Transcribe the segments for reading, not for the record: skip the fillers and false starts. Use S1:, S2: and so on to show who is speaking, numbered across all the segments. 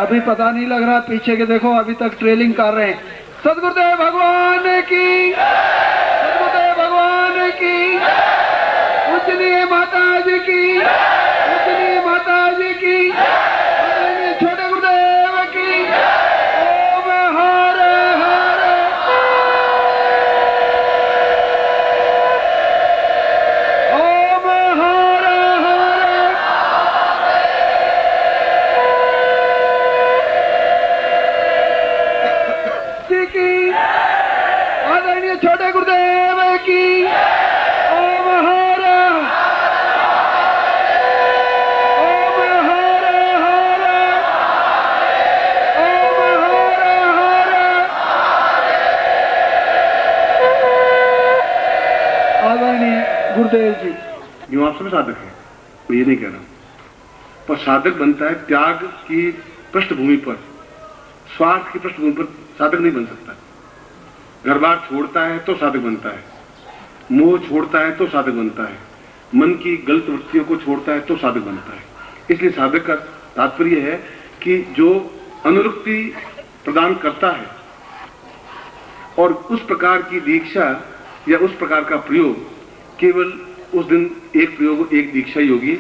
S1: अभी पता नहीं लग रहा, पीछे के देखो अभी तक ट्रेलिंग कर रहे हैं। सदगुरुदेव भगवान की, सदगुरुदेव भगवान की, पूजनीय माता जी की, पूजनीय माता जी की, छोटे गुरुदेव की। ओम हर हर, ओम हर हर, जी की, आदरणीय छोटे गुरुदेव की। ओम हर, ओम हर हर, ओम हर हर। आदरणीय गुरुदेव जी।
S2: जो आप सब साधक हैं, मैं ये नहीं कह रहा हूं, पर साधक बनता है त्याग की पृष्ठभूमि पर, स्वार्थ की पृष्ठभूमि पर साधक नहीं बन सकता। घर बार छोड़ता है तो साधक बनता है, मोह छोड़ता है तो साधक बनता है, मन की गलत वृत्तियों को छोड़ता है तो साधक बनता है। इसलिए साधक का तात्पर्य है कि जो अनुरक्ति प्रदान करता है और उस प्रकार की दीक्षा या उस प्रकार का प्रयोग केवल उस दिन एक प्रयोग एक दीक्षा ही होगी,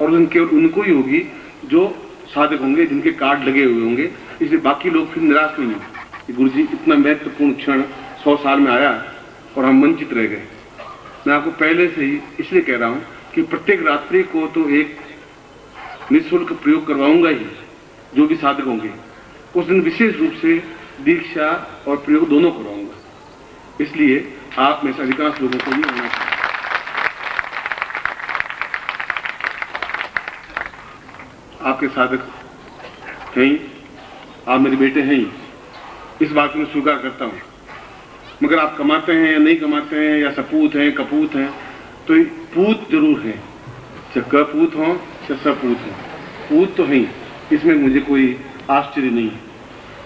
S2: और उस दिन केवल उनको ही होगी जो साधक होंगे, जिनके कार्ड लगे हुए होंगे। इसलिए बाकी लोग फिर निराश नहीं होंगे। गुरु जी इतना महत्वपूर्ण क्षण 100 साल में आया और हम वंचित रह गए। मैं आपको पहले से ही इसलिए कह रहा हूं कि प्रत्येक रात्रि को तो एक निःशुल्क प्रयोग करवाऊंगा ही, जो भी साधक होंगे उस दिन विशेष रूप से दीक्षा और प्रयोग दोनों करवाऊंगा। इसलिए आप में से अधिकांश लोगों को ये होना चाहिए। आपके साधक हैं, आप मेरे बेटे हैं, इस बात को मैं स्वीकार करता हूं। मगर आप कमाते हैं या नहीं कमाते हैं, या सपूत हैं कपूत हैं, तो पूत जरूर है, चाहे कपूत हो चाहे सपूत हो, पूत तो है, इसमें मुझे कोई आश्चर्य नहीं है।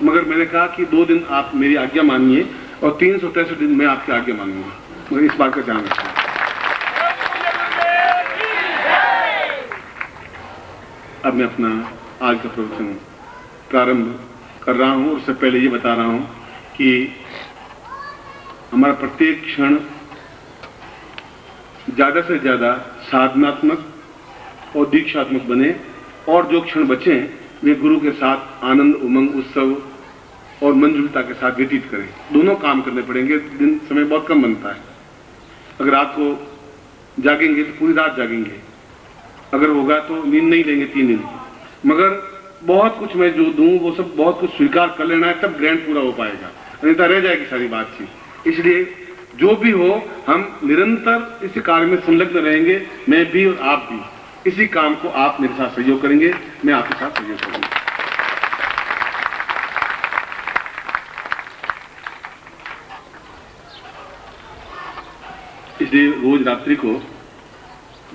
S2: मगर मैंने कहा कि 2 दिन आप मेरी आज्ञा मानिए और 363 दिन मैं आपकी आज्ञा मानूंगा, मगर इस बात का ध्यान रखना। अब मैं अपना आज का प्रवचन प्रारंभ कर रहा हूं, और उससे पहले ये बता रहा हूं कि हमारा प्रत्येक क्षण ज्यादा से ज्यादा साधनात्मक और दीक्षात्मक बने, और जो क्षण बचे वे गुरु के साथ आनंद उमंग उत्सव और मंजुलता के साथ व्यतीत करें। दोनों काम करने पड़ेंगे, दिन समय बहुत कम बनता है। अगर रात को जागेंगे तो पूरी रात जागेंगे, अगर होगा तो नींद नहीं लेंगे 3 दिन, मगर बहुत कुछ मैं जो दूं वो सब बहुत कुछ स्वीकार कर लेना है, तब ग्रैंड पूरा हो पाएगा, नहीं तो रह जाएगी सारी बातचीत। इसलिए जो भी हो हम निरंतर इस कार्य में संलग्न रहेंगे, मैं भी और आप भी। इसी काम को आप मेरे साथ सहयोग करेंगे, मैं आपके साथ सहयोग करूंगा। इसलिए रोज रात्रि को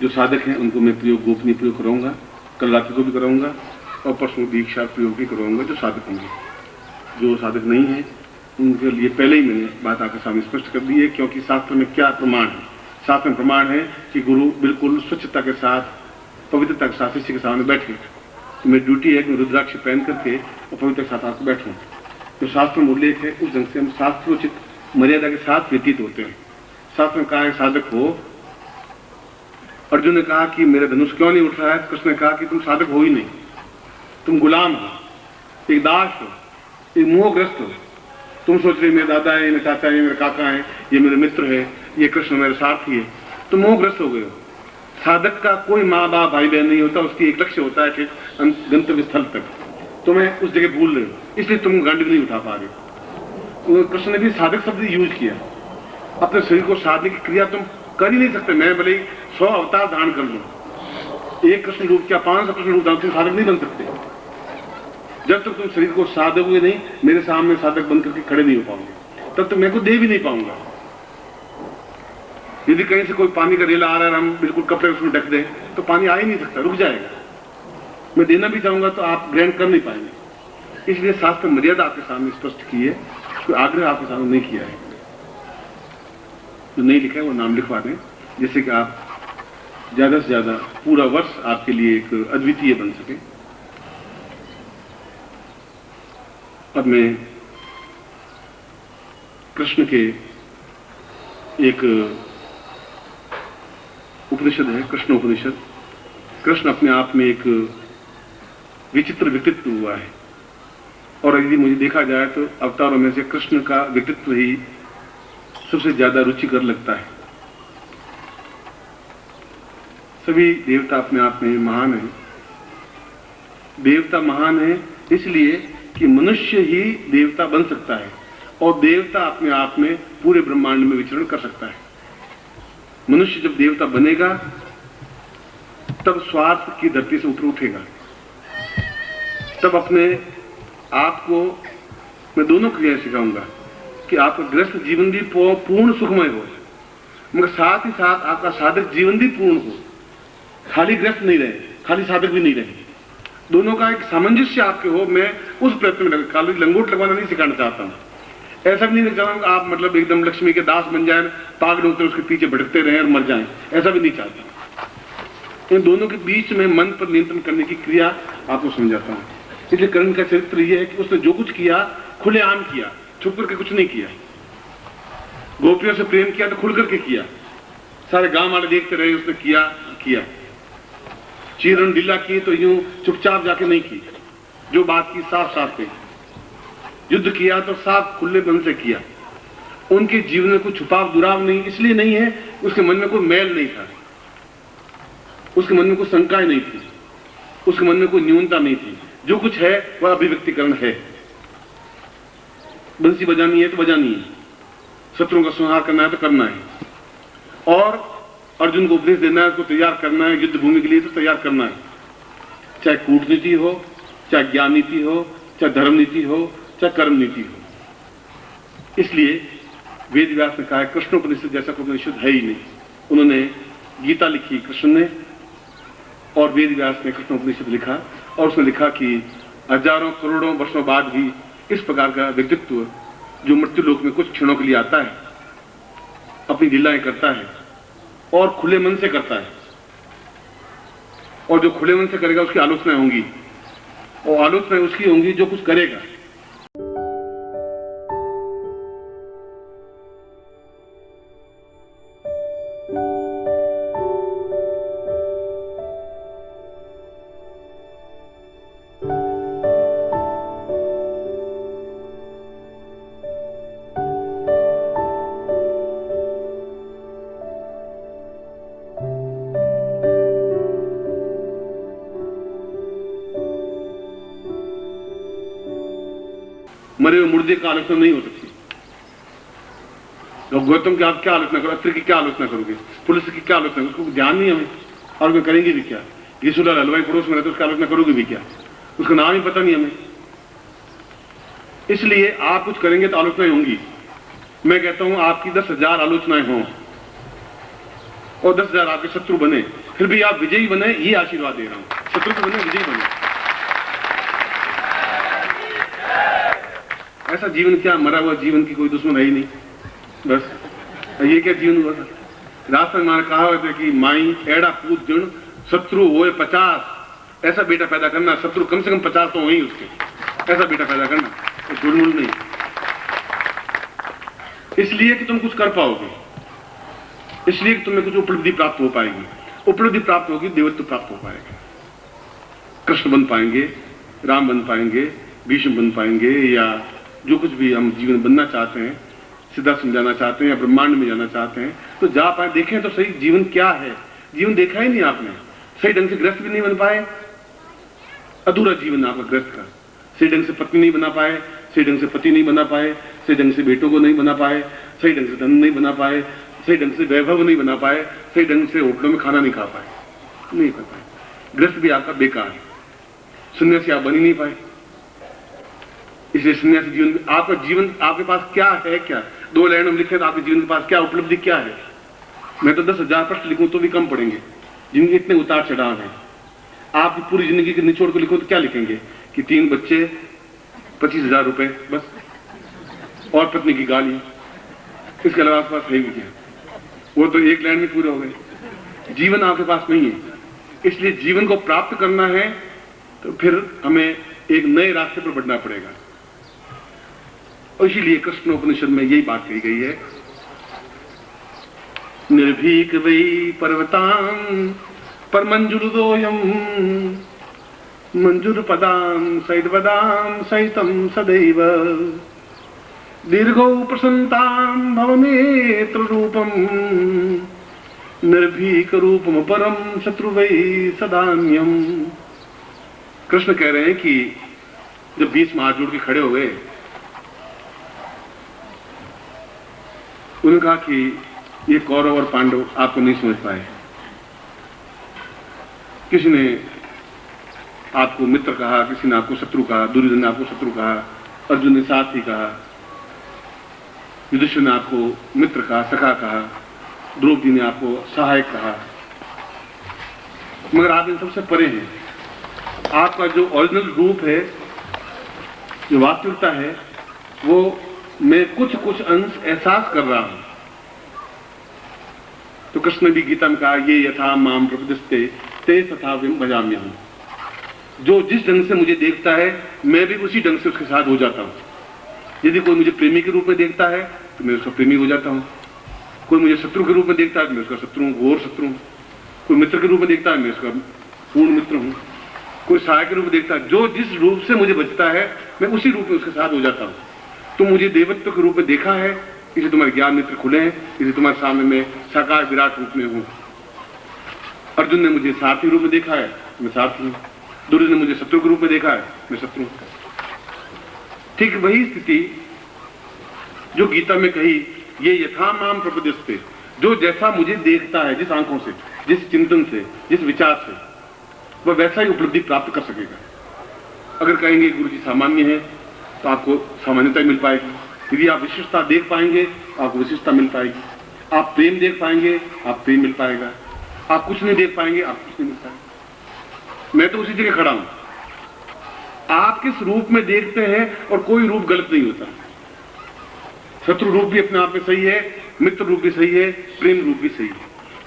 S2: जो साधक हैं उनको मैं प्रयोग गोपनीय प्रयोग कराऊंगा, कल रात्रि को भी कराऊंगा, और परसों दीक्षा प्रयोग भी करवाऊंगा जो साधक होंगे। जो साधक नहीं है उनके लिए पहले ही मैंने बात आपके सामने स्पष्ट कर दी है, क्योंकि शास्त्र में क्या प्रमाण है? शास्त्र में प्रमाण है कि गुरु बिल्कुल स्वच्छता के साथ, पवित्रता के साथ शिष्य के सामने बैठे। तो मेरी ड्यूटी है कि मैं रुद्राक्ष पहन करके और पवित्र के साथ आपको बैठूं। जो शास्त्र में उल्लेख है उस ढंग से हम शास्त्रोचित मर्यादा के साथ व्यतीत होते हैं। शास्त्र में कहा है साधक हो। अर्जुन ने कहा कि मेरा धनुष क्यों नहीं उठ रहा है? कृष्ण ने कहा कि तुम साधक हो ही नहीं, तुम गुलाम हो, एक दास हो, एक मोहग्रस्त हो। तुम सोच रहे मेरे दादा है, मेरे चाचा है, मेरे काका है, ये मेरे मित्र है, ये कृष्ण मेरे साथी है, तुम मोहग्रस्त हो गए हो। साधक का कोई माँ बाप भाई बहन नहीं होता, उसकी एक लक्ष्य होता है कि गंतव्य स्थल तक। तुम्हें उस जगह भूल रहे हो, इसलिए तुम गांडी नहीं उठा पा रहे हो। तो कृष्ण ने भी साधक शब्द यूज किया। अपने शरीर को साधने की क्रिया तुम कर ही नहीं सकते। मैं भले 100 अवतार धारण कर लूं, एक कृष्ण रूप क्या 500 कृष्ण रूप धारण, तुम साधक नहीं बन सकते। जब तक तुम शरीर को साधोगे नहीं, मेरे सामने साधक बन करके खड़े नहीं हो पाओगे, तब तक मैं को दे भी नहीं पाऊंगा। यदि कहीं से कोई पानी का रेला आ रहा है, हम बिल्कुल कपड़े उसमें ढक दें, तो पानी आ ही नहीं सकता, रुक जाएगा। मैं देना भी चाहूंगा तो आप ग्रहण कर नहीं पाएंगे। इसलिए शास्त्र मर्यादा आपके सामने स्पष्ट की है, कोई आग्रह आपके सामने नहीं किया है। जो नहीं लिखा है वो नाम लिखवा दें, जिससे कि आप ज्यादा से ज्यादा पूरा वर्ष आपके लिए एक अद्वितीय बन सके। अब मैं कृष्ण के एक उपनिषद है, कृष्ण उपनिषद। कृष्ण अपने आप में एक विचित्र व्यक्तित्व हुआ है, और यदि मुझे देखा जाए तो अवतारों में से कृष्ण का व्यक्तित्व ही सबसे ज्यादा रुचिकर लगता है। सभी देवता अपने आप में महान है। देवता महान है इसलिए कि मनुष्य ही देवता बन सकता है, और देवता अपने आप में पूरे ब्रह्मांड में विचरण कर सकता है। मनुष्य जब देवता बनेगा तब स्वार्थ की धरती से ऊपर उठेगा, तब अपने आप को मैं दोनों क्रिया सिखाऊंगा कि आपका गृहस्थ जीवन भी पूर्ण सुखमय हो, मगर साथ ही साथ आपका साधक जीवन भी पूर्ण हो। खाली गृहस्थ नहीं रहे, खाली साधक भी नहीं रहे, दोनों का एक सामंजस्य आपके हो। मैं उस प्रयत्न में खाली लंगोट लगवाना नहीं सिखाना चाहता हूं। ऐसा भी नहीं चाहता आप मतलब एकदम लक्ष्मी के दास बन जाए, पाग डोलते उसके पीछे भटकते रहे और मर जाएं, ऐसा भी नहीं चाहता। इन दोनों के बीच में मन पर नियंत्रण करने की क्रिया आपको समझाता हूं। इसलिए कर्ण का चरित्र यह है कि उसने जो कुछ किया खुलेआम किया, छुप करके कुछ नहीं किया। गोपियों से प्रेम किया तो खुल करके किया, सारे गांव वाले देखते रहे, उसने किया। चीरन ढीला की तो यूं चुपचाप जाके नहीं की, जो बात की साफ साफ कही। युद्ध किया तो साफ खुले मन से किया। उनके जीवन में कोई छुपाव दुराव नहीं, इसलिए नहीं है उसके मन में कोई मैल नहीं था, उसके मन में कोई शंकाएं नहीं थी, उसके मन में कोई न्यूनता नहीं थी। जो कुछ है वह अभिव्यक्तिकरण है। बंसी बजानी है तो बजानी है, शत्रुओं का संहार करना है तो करना है, और अर्जुन को उपदेश देना है, उसको तैयार करना है युद्ध भूमि के लिए तो तैयार करना है। चाहे कूटनीति हो, चाहे ज्ञान नीति हो, चाहे धर्म नीति हो, चाहे कर्म नीति हो। इसलिए वेद व्यास ने कहा है कृष्णोपनिषद जैसा कोई उपनिषद है ही नहीं। उन्होंने गीता लिखी कृष्ण ने, और वेद व्यास ने कृष्णोपनिषद लिखा, और उसने लिखा कि हजारों करोड़ों वर्षों बाद भी इस प्रकार का व्यक्तित्व जो मृत्यु लोक में कुछ क्षणों के लिए आता है, अपनी लीलाएं करता है और खुले मन से करता है, और जो खुले मन से करेगा उसकी आलोचनाएं होंगी, और आलोचनाएं उसकी होंगी जो कुछ करेगा। मरे हुए मुर्दे का आलोचना नहीं हो सकती। तो गौतम की आप क्या आलोचना करो, अस्त्र की क्या आलोचना करोगे, पुलिस की क्या आलोचना करोगे, उसको ध्यान नहीं हमें, और वे करेंगे भी क्या। यीशुलाल हलवाई पड़ोस में रहते उसकी आलोचना करोगे भी क्या, उसका नाम ही पता नहीं हमें। इसलिए आप कुछ करेंगे तो आलोचनाएं होंगी। मैं कहता हूं आपकी 10,000 आलोचनाएं हों और 10,000 आपके शत्रु बने, फिर भी आप विजयी बने, ये आशीर्वाद दे रहा हूं। शत्रु तो बने, विजयी बने। ऐसा जीवन क्या, मरा हुआ जीवन की कोई दुश्मन है ही नहीं। बस ये क्या जीवन हुआ था। रास्ते में कहा हुआ था कि माई एड़ा पूत जन शत्रु होए 50। ऐसा बेटा पैदा करना, शत्रु कम से कम 50 तो हो ही उसके, ऐसा बेटा पैदा करना, झुलमुल नहीं। इसलिए कि तुम कुछ कर पाओगे, इसलिए कि तुम्हें कुछ उपलब्धि प्राप्त हो पाएगी। उपलब्धि प्राप्त होगी, देवत्व प्राप्त हो पाएगा। कृष्ण बन पाएंगे, राम बन पाएंगे, भीष्म बन पाएंगे, या जो कुछ भी हम जीवन बनना चाहते हैं, सीधा समझाना चाहते हैं, या ब्रह्मांड में जाना चाहते हैं, तो जा पाए। देखें तो सही जीवन क्या है। जीवन देखा ही नहीं आपने, सही ढंग से गृहस्थ भी नहीं बन पाए, अधूरा जीवन आपका गृहस्थ का। सही ढंग से पत्नी नहीं बना पाए, सही ढंग से पति नहीं बना पाए, सही ढंग से बेटों को नहीं बना पाए, सही ढंग से धन नहीं बना पाए, सही ढंग से वैभव नहीं बना पाए, सही ढंग से होटलों में खाना नहीं खा पाए, नहीं कर पाए। गृहस्थ भी आपका बेकार है। सन्यासी आप बन ही नहीं पाए। इसलिए सन्यासी जीवन में आपका जीवन, आपके पास क्या है, क्या 2 लाइन में लिखे तो आपके जीवन के पास क्या उपलब्धि क्या है। मैं तो 10,000 प्रश्न लिखूं तो भी कम पड़ेंगे, जिनके इतने उतार चढ़ाव हैं। आपकी पूरी जिंदगी के निचोड़ को लिखो तो क्या लिखेंगे कि 3 बच्चे, 25,000 रुपए बस, और पत्नी की गाली, इसके अलावा आपके पास है भी क्या। वो तो 1 लाइन में पूरे हो गए। जीवन आपके पास नहीं है। इसलिए जीवन को प्राप्त करना है तो फिर हमें एक नए रास्ते पर बढ़ना पड़ेगा। और इसीलिए कृष्ण उपनिषद में यही बात कही गई है, निर्भीक वै पर्वतां पर मंजुरुदोयम मंजुर पदां सैद्वदां सहितं सदैव दीर्घौ प्रसन्तां भवनेत्र रूपम निर्भीक रूपम परम शत्रु वै सदान्यम। कृष्ण कह रहे हैं कि जब 20 हाथ जोड़ के खड़े हो गए, उन्होंने कहा कि ये कौरव और पांडव आपको नहीं समझ पाए। किसी ने आपको मित्र कहा, किसी ने आपको शत्रु कहा, दुर्योधन ने आपको शत्रु कहा, अर्जुन ने साथी कहा, युधिष्ठिर ने आपको मित्र कहा, सखा कहा, द्रौपदी ने आपको सहायक कहा, मगर आप इन सबसे परे हैं। आपका जो ओरिजिनल रूप है, जो वास्तविकता है, वो मैं कुछ कुछ अंश एहसास कर रहा हूं। तो कृष्ण ने भी गीता में कहा, ये यथा माम प्रपदिस्ते ते तथा विम भजाम्यहम्। जो जिस ढंग से मुझे देखता है, मैं भी उसी ढंग से उसके साथ हो जाता हूं। यदि कोई मुझे प्रेमी के रूप में देखता है तो मैं उसका प्रेमी हो जाता हूं। कोई मुझे शत्रु के रूप में देखता है तो मैं उसका शत्रु हूं, घोर शत्रु हूं। कोई मित्र के रूप में देखता है, मैं उसका पूर्ण मित्र हूं। कोई सहायक के रूप में देखता है, जो जिस रूप से मुझे बचता है मैं उसी रूप में उसके साथ हो जाता हूं। तुम मुझे देवत्व के रूप में देखा है, इसे तुम्हारे ज्ञान नेत्र खुले हैं, इसे तुम्हारे सामने मैं साकार विराट रूप में हूं। अर्जुन ने मुझे सारथी रूप में देखा है, मैं सारथी हूं। दुर्योधन ने मुझे शत्रु के रूप में देखा है, मैं शत्रु हूं। ठीक वही स्थिति जो गीता में कही, ये यथा माम प्रपदिस्ते, जो जैसा मुझे देखता है, जिस आंखों से, जिस चिंतन से, जिस विचार से, वह वैसा ही उपलब्धि प्राप्त कर सकेगा। अगर कहेंगे गुरु जी सामान्य है तो आपको सामान्यता मिल पाएगी। यदि आप विशिष्टता देख पाएंगे तो आपको विशिष्टता मिल पाएगी। आप प्रेम देख पाएंगे, आप प्रेम मिल पाएगा। आप कुछ नहीं देख पाएंगे, आप कुछ नहीं मिल पाएगा। मैं तो उसी जगह खड़ा हूं। आप किस रूप में देखते हैं, और कोई रूप गलत नहीं होता। शत्रु रूप भी अपने आप में सही है, मित्र रूप भी सही है, प्रेम रूप भी सही है।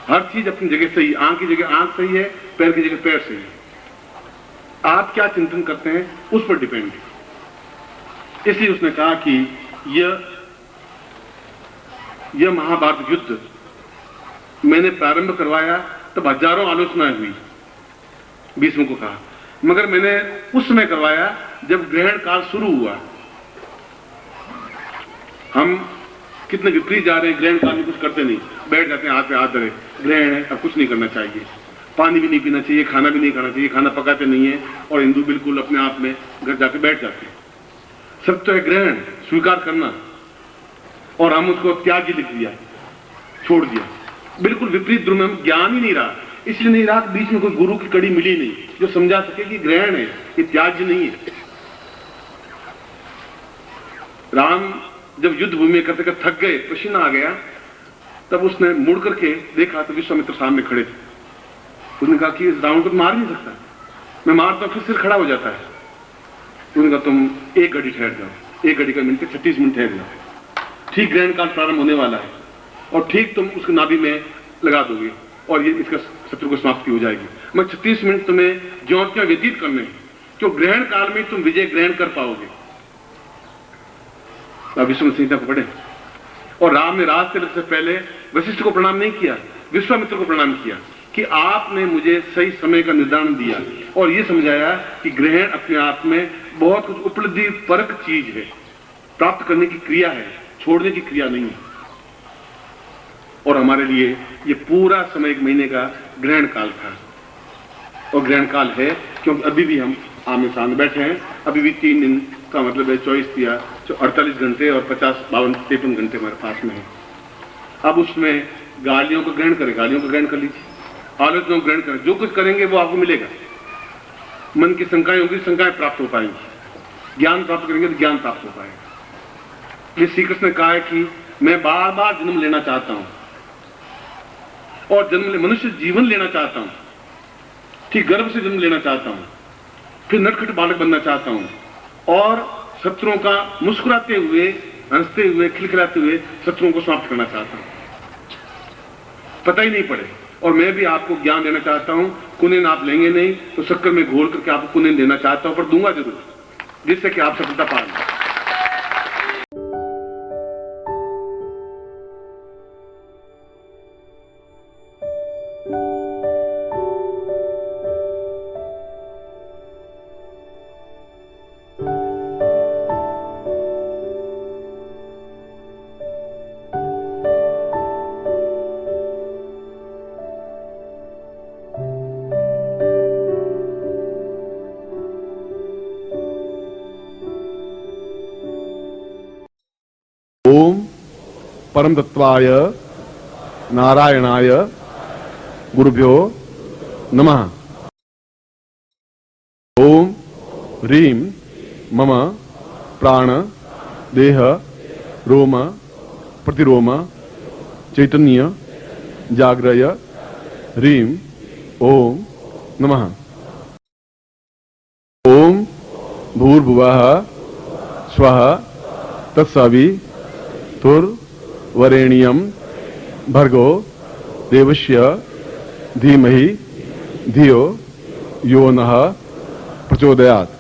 S2: हर चीज अपनी जगह सही। आंख की जगह आंख सही है, पैर की जगह पैर सही है। आप क्या चिंतन करते हैं उस पर डिपेंड है। इसलिए उसने कहा कि यह महाभारत युद्ध मैंने प्रारंभ करवाया तब हजारों आलोचनाएं हुई, भीष्म को कहा, मगर मैंने उस समय करवाया जब ग्रहण काल शुरू हुआ। हम कितने विपरीत जा रहे हैं, ग्रहण काल में कुछ करते नहीं, बैठ जाते हैं हाथ पे हाथ धरे, ग्रहण है अब कुछ नहीं करना चाहिए, पानी भी नहीं पीना चाहिए, खाना भी नहीं खाना चाहिए, खाना पकाते नहीं है, और हिंदू बिल्कुल अपने आप में घर जाके बैठ जाते हैं। सब तो है ग्रहण, स्वीकार करना, और हम उसको त्याग लिख दिया, छोड़ दिया। बिल्कुल विपरीत ध्रुव में ज्ञान ही नहीं रहा। इसलिए नहीं रहा, बीच में कोई गुरु की कड़ी मिली नहीं जो समझा सके कि ग्रहण है, ये त्याग नहीं है। राम जब युद्ध भूमि में करते करते थक गए, पसीना आ गया, तब उसने मुड़ करके देखा तो विश्वामित्र सामने खड़े थे। उसने कहा कि इस रावण को तो मार नहीं सकता, मैं मारता फिर सिर खड़ा हो जाता है। उसने कहा तुम एक घड़ी ठहर जाओ, 1 घड़ी का मिनट 36 मिनट ठहर जाओ, ठीक ग्रहण काल प्रारंभ होने वाला है, और ठीक तुम उसको नाभि में लगा दोगे और ये इसका शत्रु को समाप्ति हो जाएगी। मैं 36 मिनट तुम्हें ज्यों त्यों व्यतीत करने हैं, जो ग्रहण काल में तुम विजय ग्रहण कर पाओगे। विष्णु संहिता को पढ़े। और राम ने राज तिलक से पहले वशिष्ठ को प्रणाम नहीं किया, विश्वामित्र को प्रणाम किया कि आपने मुझे सही समय का निर्धारण दिया और ये समझाया कि ग्रहण अपने आप में बहुत कुछ उपलब्धि परक चीज है, प्राप्त करने की क्रिया है, छोड़ने की क्रिया नहीं है। और हमारे लिए ये पूरा समय 1 महीने का ग्रहण काल था, और ग्रहण काल है क्योंकि अभी भी हम आमने सामने बैठे हैं। अभी भी 3 दिन का मतलब है 24 या 48 घंटे और 50-52-53 घंटे हमारे पास में है। अब उसमें गालियों को ग्रहण करें, गालियों को ग्रहण कर लीजिए, आलोचनाओं को ग्रहण करें, जो कुछ करेंगे वो आपको मिलेगा। मन की शंकाएं होंगी, शंकाएं प्राप्त हो पाएंगी, ज्ञान प्राप्त करेंगे तो ज्ञान प्राप्त हो पाएगा। ये श्री कृष्ण ने कहा है कि मैं बार बार जन्म लेना चाहता हूं और मनुष्य जीवन लेना चाहता हूं, ठीक गर्भ से जन्म लेना चाहता हूं, फिर नटखट बालक बनना चाहता हूं और शत्रुओं का मुस्कुराते हुए, हंसते हुए, खिलखिलाते हुए शत्रुओं को समाप्त करना चाहता हूं, पता ही नहीं पड़े। और मैं भी आपको ज्ञान देना चाहता हूं, कुनेन आप लेंगे नहीं तो शक्कर में घोल करके आपको कुनेन देना चाहता हूं, पर दूंगा जरूर, जिससे कि आप सफलता पा लें। परम तत्वाय नारायणाय गुरुभ्यो नमः। ओम ह्रीं मम प्राण देह रोम प्रतिरोम चैतन्य जाग्रय ह्रीं ओम नमः। ओम भूर्भुवः स्वः तत्सवितुर्वरेण्यं भर्गो देवस्य धीमहि धियो यो नः प्रचोदयात्।